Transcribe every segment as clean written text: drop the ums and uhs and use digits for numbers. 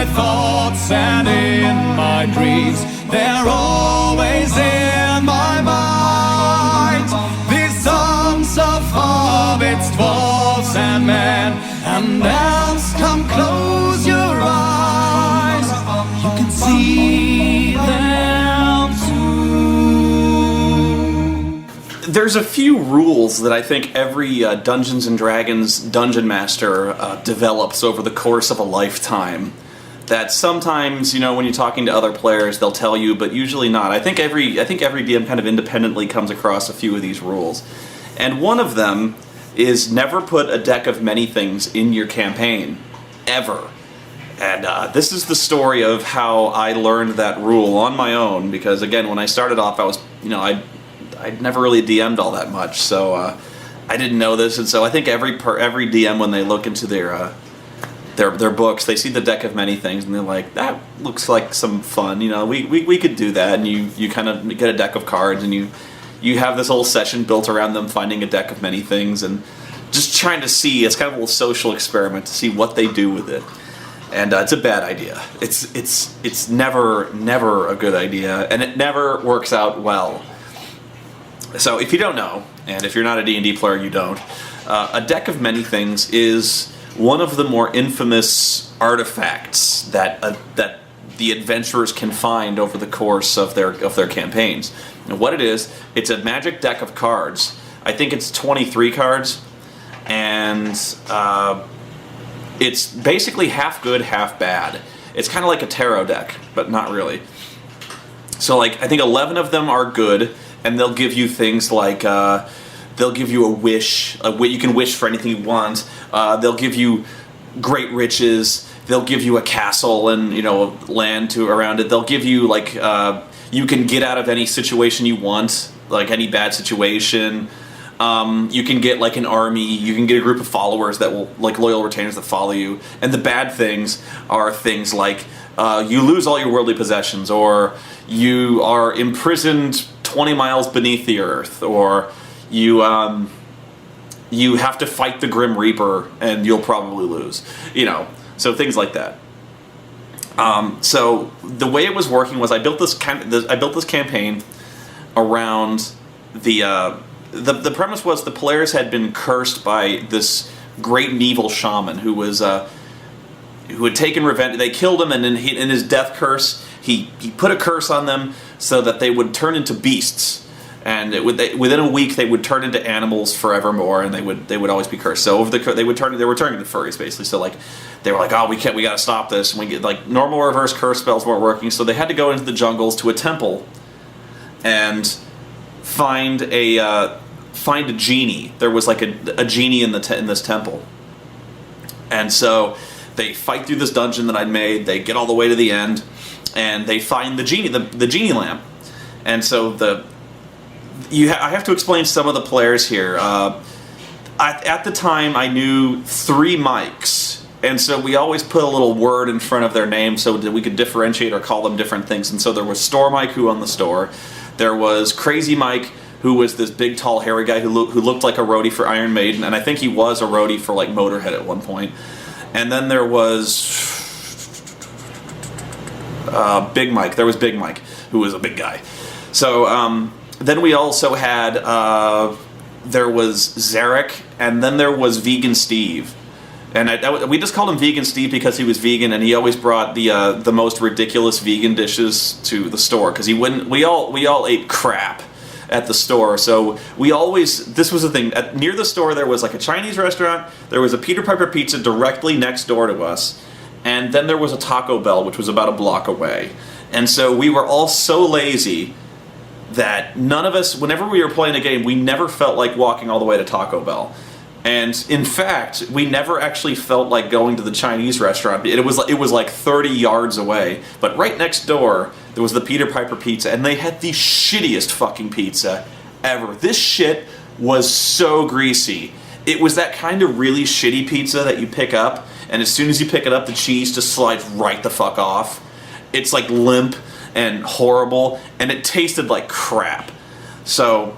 thoughts and in my dreams, they're always in my mind. These songs of hobbits, dwarves and men, and elves, come close your eyes, you can see them too. There's a few rules that I think every Dungeons & Dragons dungeon master develops over the course of a lifetime. That sometimes, you know, when you're talking to other players, they'll tell you, but usually not. I think every DM kind of independently comes across a few of these rules. And one of them is never put a deck of many things in your campaign. Ever. And this is the story of how I learned that rule on my own, because again, when I started off, I was, you know, I'd never really DM'd all that much, so I didn't know this, and so I think every DM, when they look into their books, they see the deck of many things, and they're like, that looks like some fun, you know, we could do that, and you kind of get a deck of cards, and you have this whole session built around them finding a deck of many things, and just trying to see, it's kind of a little social experiment to see what they do with it. And it's a bad idea. It's never a good idea, and it never works out well. So if you don't know, and if you're not a D&D player, you don't, a deck of many things is one of the more infamous artifacts that the adventurers can find over the course of their campaigns. And what it is, it's a magic deck of cards. I think it's 23 cards, and it's basically half good, half bad. It's kind of like a tarot deck, but not really. So, like, I think 11 of them are good, and they'll give you things like, they'll give you a wish, you can wish for anything you want, they'll give you great riches, they'll give you a castle and, you know, land around it, they'll give you, like, you can get out of any situation you want, like any bad situation, you can get, like, an army, you can get a group of followers that will, like, loyal retainers that follow you, and the bad things are things like, you lose all your worldly possessions, or you are imprisoned 20 miles beneath the earth, or you have to fight the Grim Reaper and you'll probably lose, you know, so things like that. So the way it was working was I built this campaign around the premise was the players had been cursed by this great and evil shaman who had taken revenge. They killed him, and in his death curse, he put a curse on them so that they would turn into beasts, and within a week they would turn into animals forevermore, and they would always be cursed. So they were turning into furries basically. So like they were like, oh, we got to stop this, and we get like normal reverse curse spells weren't working, so they had to go into the jungles to a temple and find a genie. There was like a genie in this temple, and so they fight through this dungeon that I'd made. They get all the way to the end, and they find the genie, the genie lamp. And so I have to explain some of the players here. At the time, I knew 3 mics, and so we always put a little word in front of their name so that we could differentiate or call them different things. And so there was Store Mike, who owned the store. There was Crazy Mike, who was this big, tall, hairy guy who looked like a roadie for Iron Maiden, and I think he was a roadie for like Motorhead at one point. And then there was Big Mike. There was Big Mike, who was a big guy. So then we also had there was Zarek, and then there was Vegan Steve. And we just called him Vegan Steve because he was vegan, and he always brought the most ridiculous vegan dishes to the store because he wouldn't. We all ate crap at the store, so this was the thing. Near the store there was like a Chinese restaurant, there was a Peter Piper Pizza directly next door to us, and then there was a Taco Bell, which was about a block away. And so we were all so lazy that none of us, whenever we were playing a game, we never felt like walking all the way to Taco Bell. And in fact, we never actually felt like going to the Chinese restaurant. It was like 30 yards away. But right next door, there was the Peter Piper Pizza, and they had the shittiest fucking pizza ever. This shit was so greasy. It was that kind of really shitty pizza that you pick up, and as soon as you pick it up, the cheese just slides right the fuck off. It's like limp and horrible, and it tasted like crap. So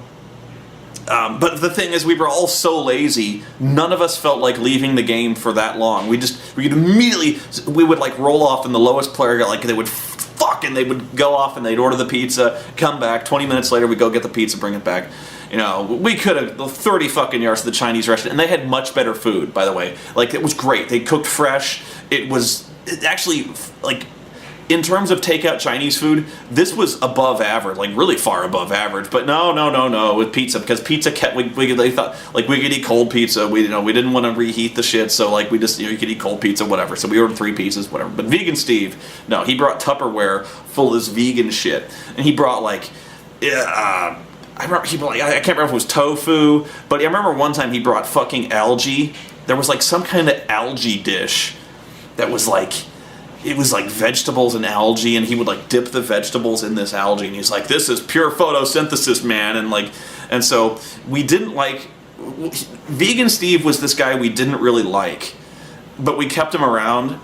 But the thing is, we were all so lazy. None of us felt like leaving the game for that long. We would like roll off, and the lowest player got like they would and they would go off and they'd order the pizza, come back. 20 minutes later, we go get the pizza, bring it back. You know, we could have 30 fucking yards to the Chinese restaurant, and they had much better food, by the way. Like, it was great. They cooked fresh. It actually, like, in terms of takeout Chinese food, this was above average, like really far above average. But no, with pizza, because pizza they thought like we could eat cold pizza. We didn't want to reheat the shit, so like we just you could eat cold pizza, whatever. So we ordered 3 pieces, whatever. But Vegan Steve, no, he brought Tupperware full of this vegan shit, and he brought like. I remember I can't remember if it was tofu, but I remember one time he brought fucking algae. There was like some kind of algae dish that was like. It was like vegetables and algae, and he would like dip the vegetables in this algae, and he's like, "This is pure photosynthesis, man." And so we didn't like. Vegan Steve was this guy we didn't really like, but we kept him around.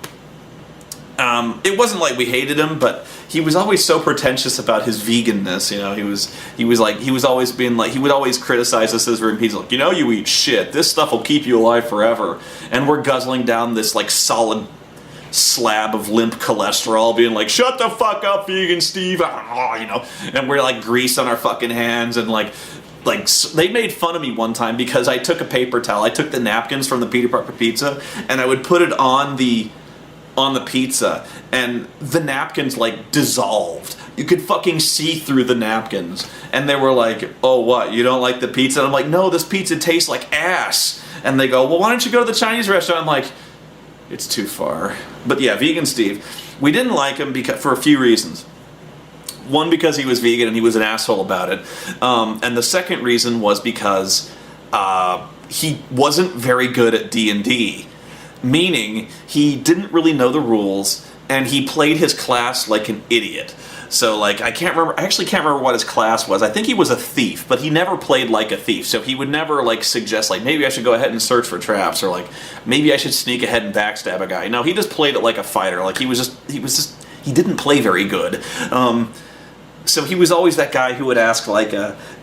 It wasn't like we hated him, but he was always so pretentious about his veganness. You know, he would always criticize us as vegan. He's like, you know, you eat shit. This stuff will keep you alive forever, and we're guzzling down this like solid slab of limp cholesterol, being like, shut the fuck up, Vegan Steve, you know, and we're like grease on our fucking hands, and like they made fun of me one time because I took a paper towel, I took the napkins from the Peter Piper pizza, and I would put it on the pizza, and the napkins like dissolved. You could fucking see through the napkins, and they were like, oh, what, you don't like the pizza? And I'm like, no, this pizza tastes like ass. And they go, well, why don't you go to the Chinese restaurant? I'm like, it's too far. But yeah, Vegan Steve. We didn't like him for a few reasons. One, because he was vegan and he was an asshole about it. And the second reason was because he wasn't very good at D&D. Meaning, he didn't really know the rules, and he played his class like an idiot. So, like, I actually can't remember what his class was. I think he was a thief, but he never played like a thief. So he would never, like, suggest, like, maybe I should go ahead and search for traps, or, like, maybe I should sneak ahead and backstab a guy. No, he just played it like a fighter. Like, he didn't play very good. So he was always that guy who would ask, like,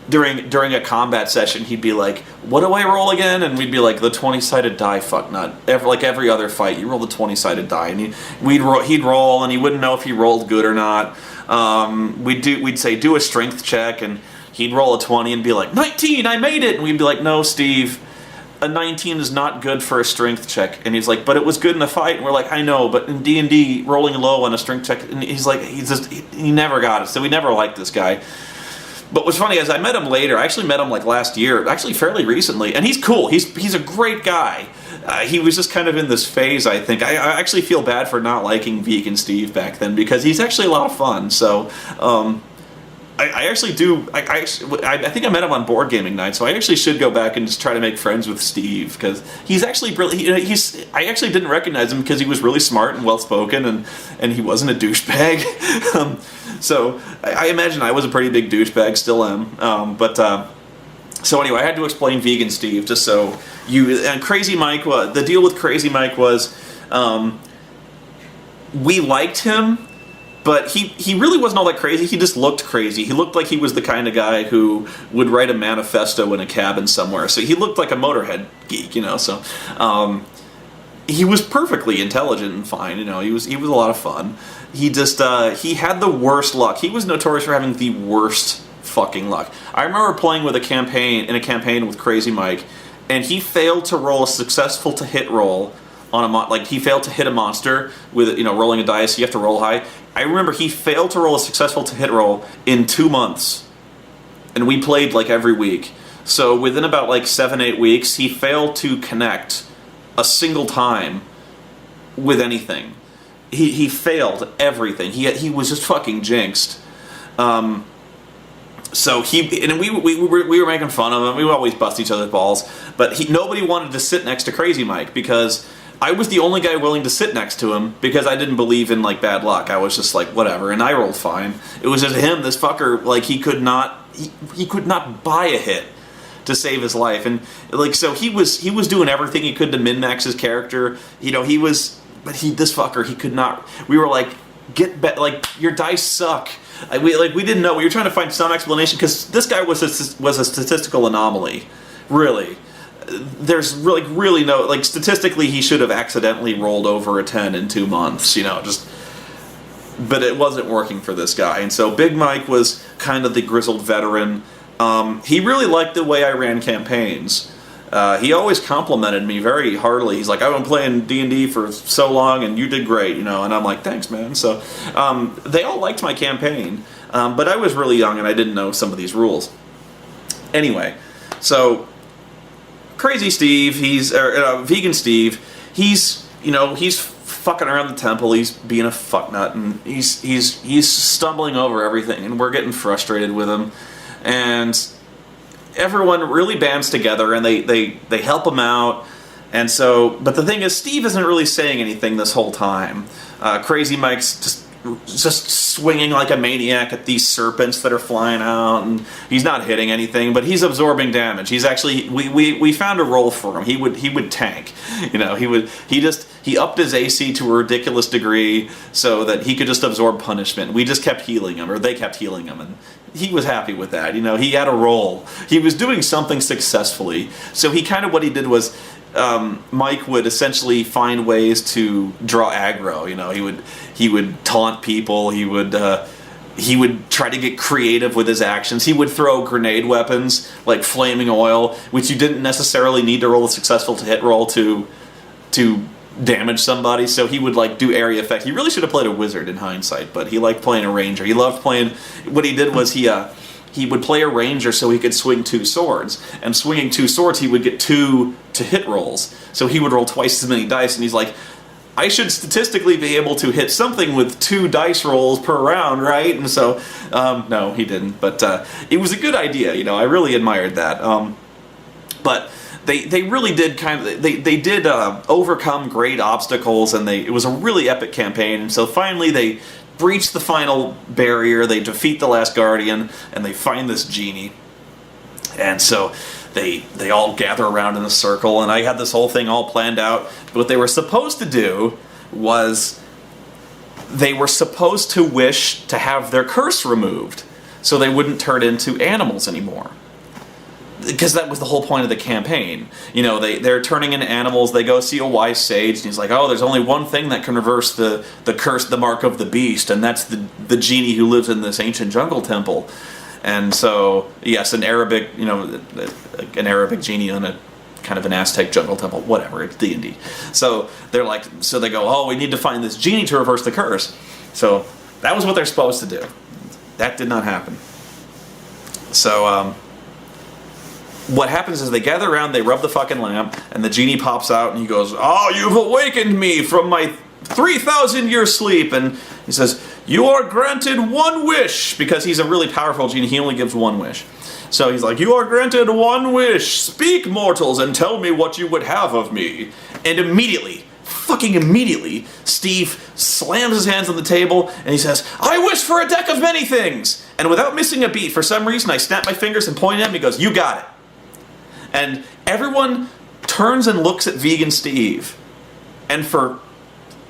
during a combat session, he'd be like, what do I roll again? And we'd be like, the 20-sided die, fucknut. Like every other fight, you roll the 20-sided die. And he'd roll, and he wouldn't know if he rolled good or not. We'd say, do a strength check, and he'd roll a 20 and be like, 19, I made it! And we'd be like, no, Steve, a 19 is not good for a strength check. And he's like, but it was good in a fight. And we're like, I know, but in D&D, rolling low on a strength check, and he's like, he never got it. So we never liked this guy. But what's funny is I met him later. I actually met him like last year, actually fairly recently, and he's cool. He's a great guy. He was just kind of in this phase, I think. I actually feel bad for not liking Vegan Steve back then, because he's actually a lot of fun. So I actually do. I think I met him on board gaming night, so I actually should go back and just try to make friends with Steve, because he's actually really. I actually didn't recognize him because he was really smart and well spoken, and he wasn't a douchebag. So I imagine I was a pretty big douchebag, still am. So anyway, I had to explain Vegan Steve just so you. And Crazy Mike, the deal with Crazy Mike was, we liked him. But he really wasn't all that crazy. He just looked crazy. He looked like he was the kind of guy who would write a manifesto in a cabin somewhere. So he looked like a Motorhead geek, you know. So he was perfectly intelligent and fine, you know. He was a lot of fun. He just he had the worst luck. He was notorious for having the worst fucking luck. I remember playing with a campaign with Crazy Mike, and he failed to roll a successful to hit roll on he failed to hit a monster with, you know, rolling a dice. You have to roll high. I remember he failed to roll a successful to hit roll in 2 months, and we played like every week. So within about like 7-8 weeks, he failed to connect a single time with anything. He failed everything. He was just fucking jinxed. So we were making fun of him. We would always bust each other's balls, but nobody wanted to sit next to Crazy Mike, because I was the only guy willing to sit next to him, because I didn't believe in like bad luck. I was just like, whatever, and I rolled fine. It was just him, this fucker, like he could not buy a hit to save his life, and like so he was doing everything he could to min-max his character. You know, this fucker, he could not. We were like, like, your dice suck. We didn't know. We were trying to find some explanation because this guy was a statistical anomaly, really. There's really no, like, statistically he should have accidentally rolled over a 10 in 2 months, but it wasn't working for this guy. And so Big Mike was kind of the grizzled veteran. He really liked the way I ran campaigns. He always complimented me very heartily. He's like, I've been playing D&D for so long and you did great, and I'm like, thanks, man. So they all liked my campaign, but I was really young and I didn't know some of these rules. Anyway, so Crazy Steve, Vegan Steve, he's fucking around the temple, he's being a fucknut, and he's stumbling over everything, and we're getting frustrated with him, and everyone really bands together, and they help him out, and so, but the thing is, Steve isn't really saying anything this whole time. Crazy Mike's just swinging like a maniac at these serpents that are flying out, and he's not hitting anything, but he's absorbing damage. He's actually, we found a role for him. He would tank, he upped his AC to a ridiculous degree so that he could just absorb punishment. We just kept healing him, or they kept healing him, and he was happy with that. He had a role. He was doing something successfully. So what he did was, Mike would essentially find ways to draw aggro. He would taunt people. He would try to get creative with his actions. He would throw grenade weapons like flaming oil, which you didn't necessarily need to roll a successful hit roll to damage somebody. So he would do area effect. He really should have played a wizard in hindsight, but he liked playing a ranger. He loved playing. What he did was he would play a ranger so he could swing 2 swords. And swinging 2 swords, he would get 2 to hit rolls. So he would roll twice as many dice, and he's like, I should statistically be able to hit something with 2 dice rolls per round, right? And so, no, he didn't. But it was a good idea, I really admired that. But they really did they did overcome great obstacles, and it was a really epic campaign. And so finally they breach the final barrier, they defeat the last guardian, and they find this genie. And so they all gather around in a circle, and I had this whole thing all planned out. What they were supposed to do was they were supposed to wish to have their curse removed so they wouldn't turn into animals anymore. Because that was the whole point of the campaign. They're turning into animals, they go see a wise sage, and he's like, oh, there's only one thing that can reverse the curse, the mark of the beast, and that's the genie who lives in this ancient jungle temple. And so, yes, an Arabic genie in a kind of an Aztec jungle temple, whatever, it's D&D. So they go, oh, we need to find this genie to reverse the curse. So that was what they're supposed to do. That did not happen. So, what happens is they gather around, they rub the fucking lamp, and the genie pops out and he goes, oh, you've awakened me from my 3,000-year sleep. And he says, you are granted 1 wish, because he's a really powerful genie. He only gives 1 wish. So he's like, you are granted 1 wish. Speak, mortals, and tell me what you would have of me. And fucking immediately, Steve slams his hands on the table and he says, I wish for a deck of many things. And without missing a beat, for some reason, I snap my fingers and point at him. He goes, you got it. And everyone turns and looks at Vegan Steve. And for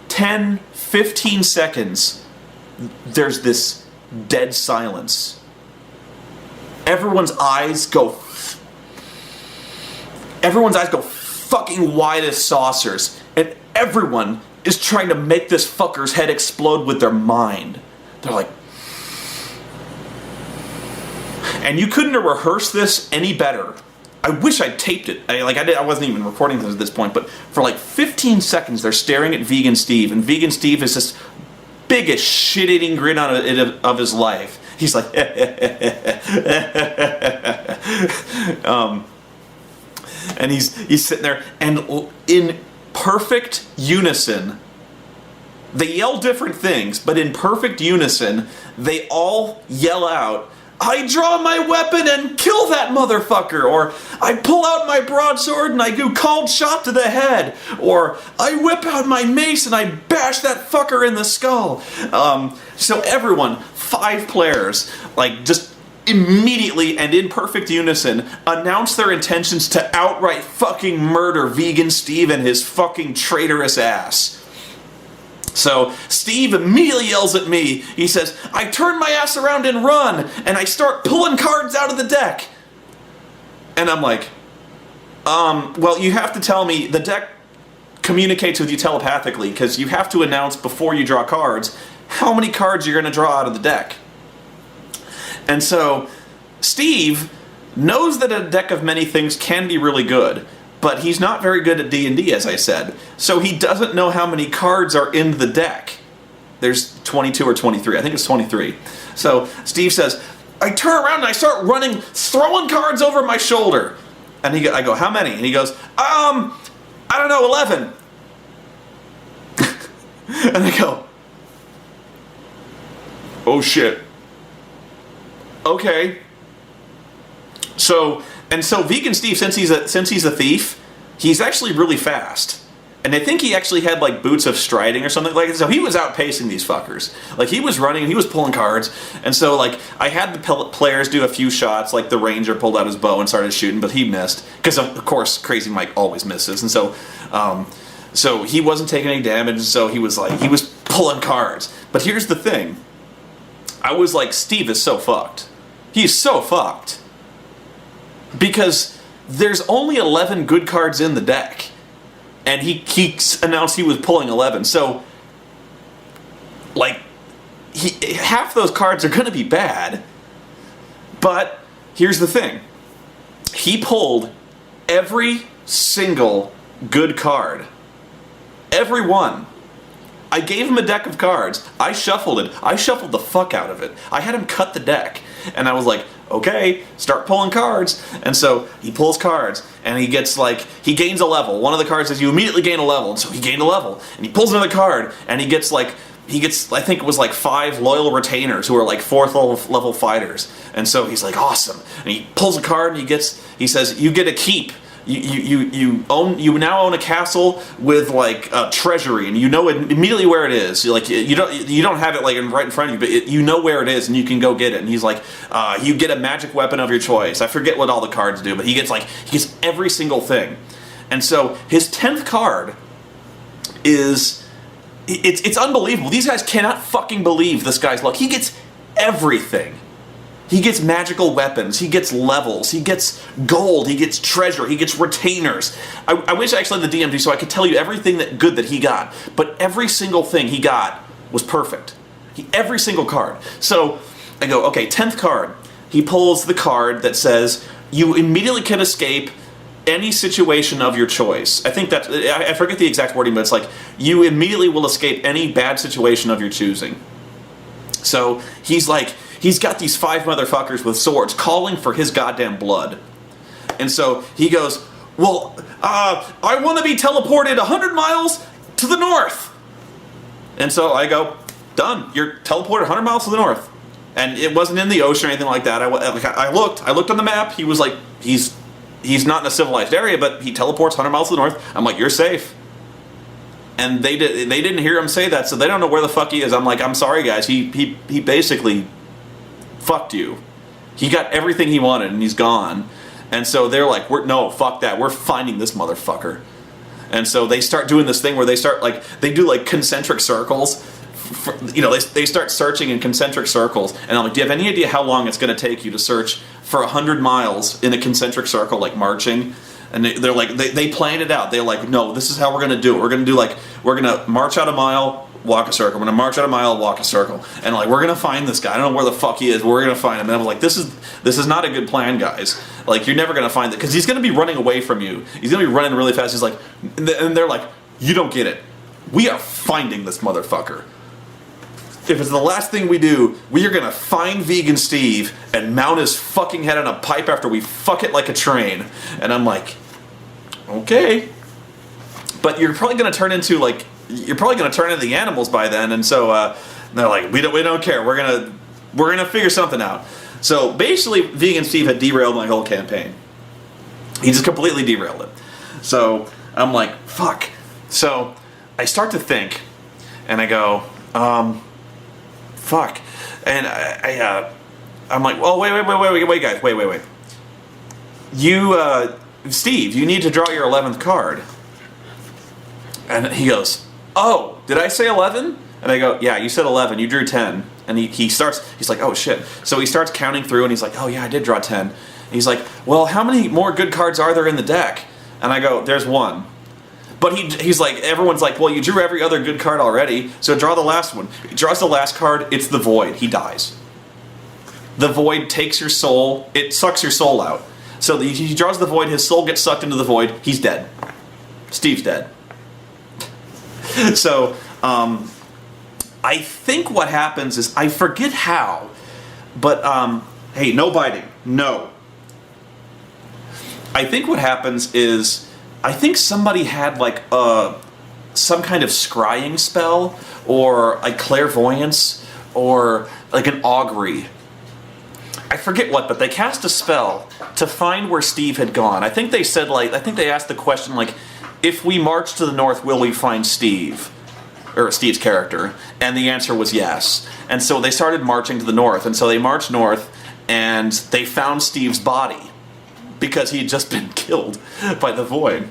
10, 15 seconds, there's this dead silence. Everyone's eyes go fucking wide as saucers. And everyone is trying to make this fucker's head explode with their mind. They're like... And you couldn't have rehearsed this any better. I wish I'd taped it. I wasn't even recording this at this point, but for 15 seconds they're staring at Vegan Steve, and Vegan Steve is this biggest shit-eating grin of his life. He's like, and he's sitting there, and in perfect unison, they yell different things, but in perfect unison, they all yell out, I draw my weapon and kill that motherfucker, or I pull out my broadsword and I do cold shot to the head, or I whip out my mace and I bash that fucker in the skull. So everyone, 5 players, just immediately and in perfect unison, announce their intentions to outright fucking murder Vegan Steve and his fucking traitorous ass. So Steve immediately yells at me. He says, I turn my ass around and run, and I start pulling cards out of the deck. And I'm like, well, you have to tell me, the deck communicates with you telepathically, because you have to announce before you draw cards how many cards you're going to draw out of the deck. And so Steve knows that a deck of many things can be really good, but he's not very good at D&D, as I said. So he doesn't know how many cards are in the deck. There's 22 or 23. I think it's 23. So Steve says, I turn around and I start running, throwing cards over my shoulder. And I go, how many? And he goes, I don't know, 11. And I go, oh shit. Okay. So Vegan Steve, since he's a thief, he's actually really fast. And I think he actually had like boots of striding or something like that. So he was outpacing these fuckers. Like he was running, he was pulling cards. And so like I had the players do a few shots, like the ranger pulled out his bow and started shooting, but he missed. Because of course Crazy Mike always misses. And so he wasn't taking any damage, so he was pulling cards. But here's the thing. I was like, Steve is so fucked. He's so fucked. Because there's only 11 good cards in the deck. And he announced he was pulling 11. So, like, half those cards are going to be bad. But here's the thing. He pulled every single good card. Every one. I gave him a deck of cards. I shuffled it. I shuffled the fuck out of it. I had him cut the deck. And I was like, okay, start pulling cards. And so he pulls cards, and he gains a level. One of the cards says you immediately gain a level, and so he gained a level. And he pulls another card, and he gets, I think it was like 5 loyal retainers who are like 4th level fighters. And so he's like, awesome. And he pulls a card, and he says, you get a keep. You now own a castle with like a treasury, and you know immediately where it is. You don't have it like right in front of you, but you know where it is, and you can go get it. And he's like, you get a magic weapon of your choice. I forget what all the cards do, but he gets every single thing. And so his 10th card is it's unbelievable. These guys cannot fucking believe this guy's luck. He gets everything. He gets magical weapons, he gets levels, he gets gold, he gets treasure, he gets retainers. I wish I actually had the DMG so I could tell you everything good that he got, but every single thing he got was perfect. Every single card. So I go, okay, 10th card. He pulls the card that says, you immediately can escape any situation of your choice. I think that, I forget the exact wording, but it's like, you immediately will escape any bad situation of your choosing. So he's got these 5 motherfuckers with swords calling for his goddamn blood. And so he goes, well, I want to be teleported 100 miles to the north. And so I go, done. You're teleported 100 miles to the north. And it wasn't in the ocean or anything like that. I looked on the map. He was like, he's not in a civilized area, but he teleports 100 miles to the north. I'm like, you're safe. And they didn't hear him say that, so they don't know where the fuck he is. I'm like, I'm sorry guys. He basically fucked you. He got everything he wanted and he's gone. And so they're like, no, fuck that. We're finding this motherfucker. And so they start doing this thing where they do concentric circles. They start searching in concentric circles. And I'm like, do you have any idea how long it's going to take you to search for 100 miles in a concentric circle, like marching? And they're like, they planned it out. They're like, no, this is how we're going to do it. We're going to march out a mile, walk a circle. We're going to march out a mile, walk a circle. And we're going to find this guy. I don't know where the fuck he is, but we're going to find him. And I was like, this is not a good plan, guys. Like, you're never going to find it. Because he's going to be running away from you. He's going to be running really fast. He's like, and they're like, you don't get it. We are finding this motherfucker. If it's the last thing we do, we are going to find Vegan Steve and mount his fucking head on a pipe after we fuck it like a train. And I'm like, okay. But you're probably going to turn into the animals by then. And so they're like, we don't care. We're gonna figure something out. So basically, Vegan Steve had derailed my whole campaign. He just completely derailed it. So I'm like, fuck. So I start to think, and I go, fuck. And I'm like, well, wait, guys, wait. You, Steve, you need to draw your 11th card. And he goes, oh, did I say 11? And I go, yeah, you said 11. You drew 10. And he's like, oh shit. So he starts counting through and he's like, oh yeah, I did draw 10. And he's like, well, how many more good cards are there in the deck? And I go, there's one. But he's like, everyone's like, well, you drew every other good card already, so draw the last one. He draws the last card, it's the Void. He dies. The Void takes your soul, it sucks your soul out. So he draws the Void, his soul gets sucked into the Void, he's dead. Steve's dead. So, I think what happens is, I forget how, but, hey, no biting. No. I think what happens is, I think somebody had like some kind of scrying spell, or a clairvoyance, or like an augury. I forget what, but they cast a spell to find where Steve had gone. I think they said I think they asked the question like, if we march to the north, will we find Steve? Or Steve's character. And the answer was yes. And so they started marching to the north, and so they marched north, and they found Steve's body, because he had just been killed by the Void.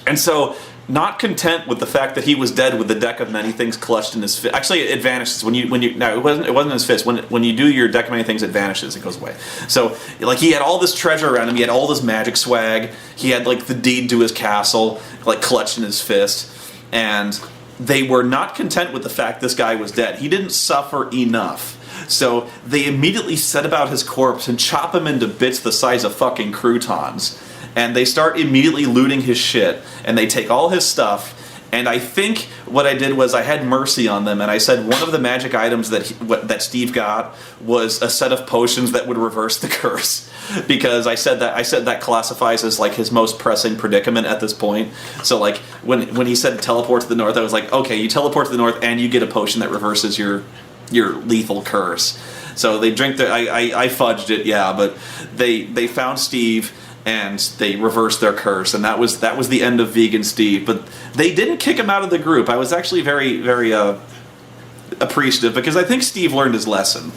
And so, not content with the fact that he was dead with the deck of many things clutched in his fist. Actually, it vanishes when you no, it wasn't in his fist. When you do your deck of many things, it vanishes. It goes away. So, like, he had all this treasure around him. He had all this magic swag. He had like the deed to his castle, like clutched in his fist. And they were not content with the fact this guy was dead. He didn't suffer enough. So they immediately set about his corpse and chop him into bits the size of fucking croutons. And they start immediately looting his shit. And they take all his stuff. And I think what I did was I had mercy on them. And I said one of the magic items that Steve got was a set of potions that would reverse the curse. Because I said that classifies as like his most pressing predicament at this point. So like when he said teleport to the north, I was like, okay, you teleport to the north and you get a potion that reverses your lethal curse. So they drink I fudged it, yeah, but they found Steve and they reversed their curse, and that was the end of Vegan Steve. But they didn't kick him out of the group. I was actually very, very appreciative, because I think Steve learned his lesson.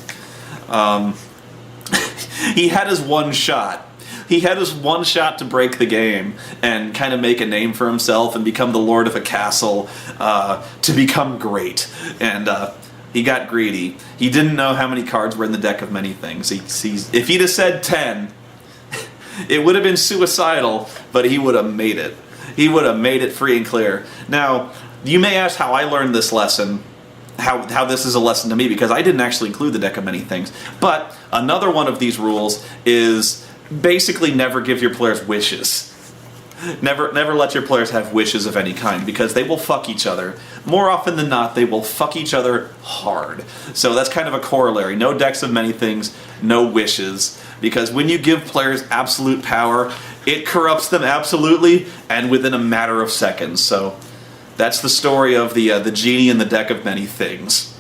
He had his one shot. He had his one shot to break the game and kind of make a name for himself and become the lord of a castle, to become great. And he got greedy. He didn't know how many cards were in the deck of many things. If he'd have said 10, it would have been suicidal, but he would have made it. He would have made it free and clear. Now, you may ask how I learned this lesson, how this is a lesson to me, because I didn't actually include the deck of many things. But another one of these rules is basically never give your players wishes. Never let your players have wishes of any kind, because they will fuck each other. More often than not, they will fuck each other hard. So that's kind of a corollary. No decks of many things, no wishes. Because when you give players absolute power, it corrupts them absolutely, and within a matter of seconds. So that's the story of the Djinni and the deck of many things.